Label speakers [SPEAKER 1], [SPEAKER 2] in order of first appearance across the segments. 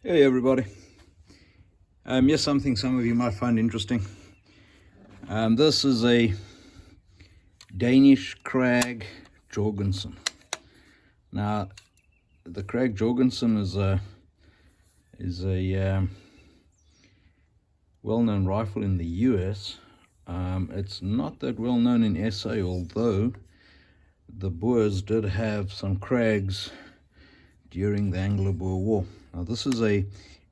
[SPEAKER 1] Hey everybody. Here's something some of you might find interesting. This is a Danish Krag Jorgenson. Now, the Krag Jorgenson is a well-known rifle in the US. It's not that well known in SA, although the Boers did have some Krags during the Anglo-Boer War. Now, this is a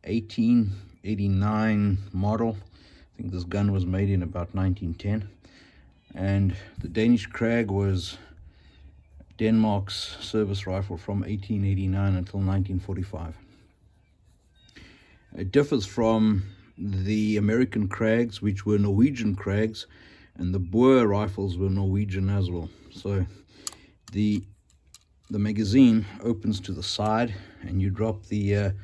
[SPEAKER 1] 1889 model. I think this gun was made in about 1910. And the Danish Krag was Denmark's service rifle from 1889 until 1945. It differs from the American Krags, which were Norwegian Krags, and the Boer rifles were Norwegian as well. So the magazine opens to the side, and you drop the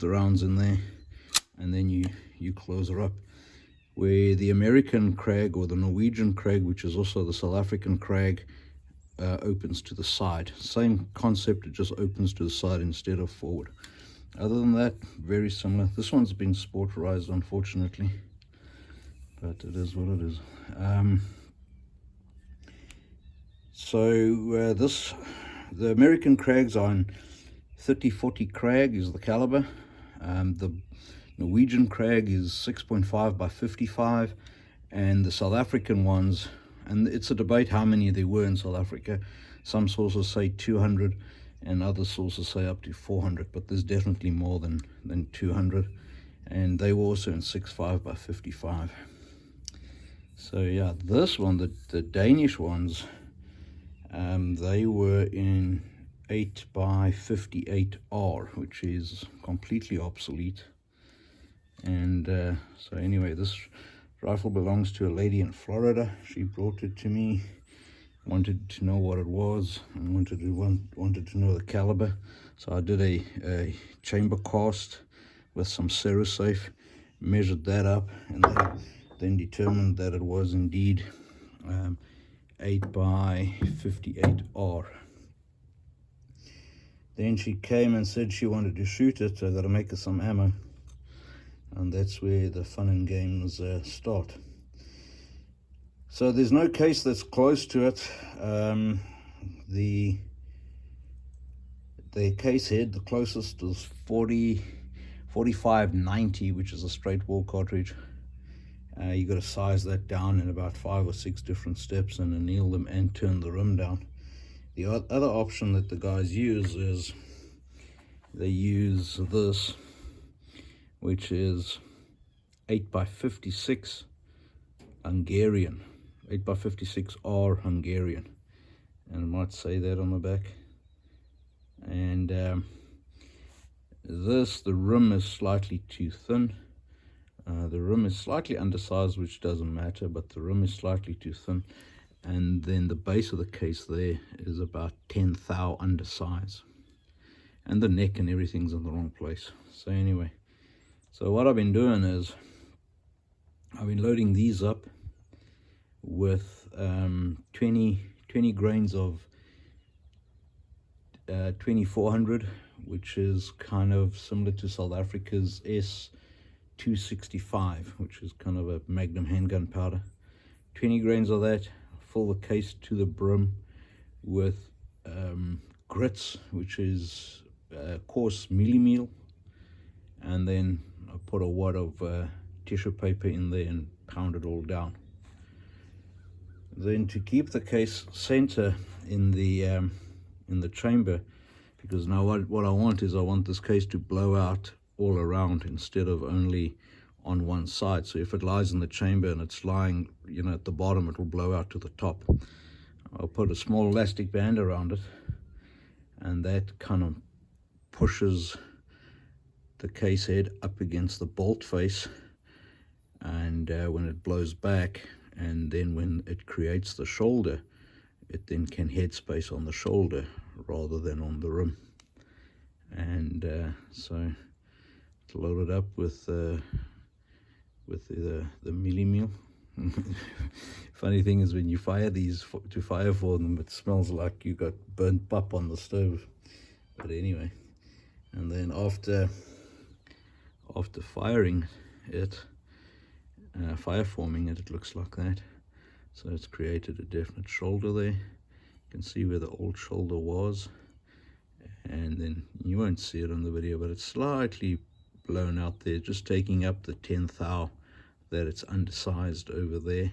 [SPEAKER 1] rounds in there, and then you close it up. Where the American Krag or the Norwegian Krag, which is also the South African Krag, opens to the side. Same concept, it just opens to the side instead of forward. Other than that, very similar. This one's been sporterized, unfortunately, but it is what it is. The American Krags are in 30-40 Krag is the caliber. The Norwegian Krag is 6.5 by 55, and the South African ones, and it's a debate how many there were in South Africa. Some sources say 200, and other sources say up to 400, but there's definitely more than 200, and they were also in 6.5 by 55. So yeah, this one, the Danish ones, they were in 8 by 58R, which is completely obsolete. And so anyway, this rifle belongs to a lady in Florida. She brought it to me, wanted to know what it was, and wanted to know the caliber. So I did a chamber cast with some Cerasafe, measured that up, and then determined that it was indeed 8 by 58R. Then she came and said she wanted to shoot it, so I got to make her some ammo. And that's where the fun and games start. So there's no case that's close to it. The case head, the closest is 4590, which is a straight wall cartridge. You got to size that down in about 5 or 6 different steps and anneal them and turn the rim down. The other option that the guys use is they use this, which is 8 by 56 Hungarian, 8 by 56R Hungarian, and I might say that on the back. And the rim is slightly too thin. The rim is slightly undersized, which doesn't matter, but the rim is slightly too thin. And then the base of the case there is about 10 thou undersize, and the neck and everything's in the wrong place. So anyway, so what I've been doing is I've been loading these up with 20 grains of 2400, which is kind of similar to South Africa's S265, which is kind of a Magnum handgun powder. 20 grains of that. Fill the case to the brim with grits, which is coarse mealie meal, and then I put a wad of tissue paper in there and pound it all down. Then to keep the case center in the chamber, because now what I want is I want this case to blow out all around instead of only on one side. So if it lies in the chamber and it's lying, at the bottom, it will blow out to the top. I'll put a small elastic band around it, and that kind of pushes the case head up against the bolt face, and when it blows back, and then when it creates the shoulder, it then can headspace on the shoulder rather than on the rim. And so it's loaded up with the mealie meal. Funny thing is, when you fire these to fire for them, it smells like you got burnt pup on the stove. But anyway, and then after after firing it, fireforming it, it looks like that. So it's created a definite shoulder there. You can see where the old shoulder was, and then you won't see it on the video, but it's slightly blown out there, just taking up the 10th thou that it's undersized over there,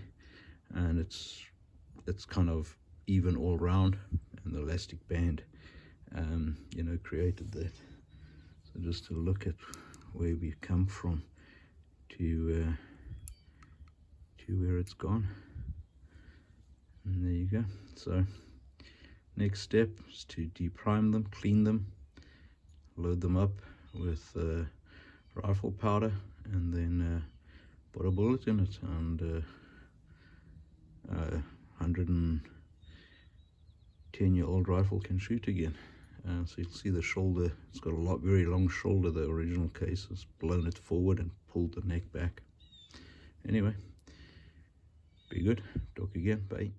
[SPEAKER 1] and it's kind of even all round, and the elastic band you know, created that. So just to look at where we've come from to where it's gone, and there you go. So next step is to deprime them, clean them, load them up with rifle powder, and then put a bullet in it, and 110-year-old rifle can shoot again. So you'll see the shoulder, it's got a very long shoulder. The original case has blown it forward and pulled the neck back. Anyway, be good. Talk again. Bye.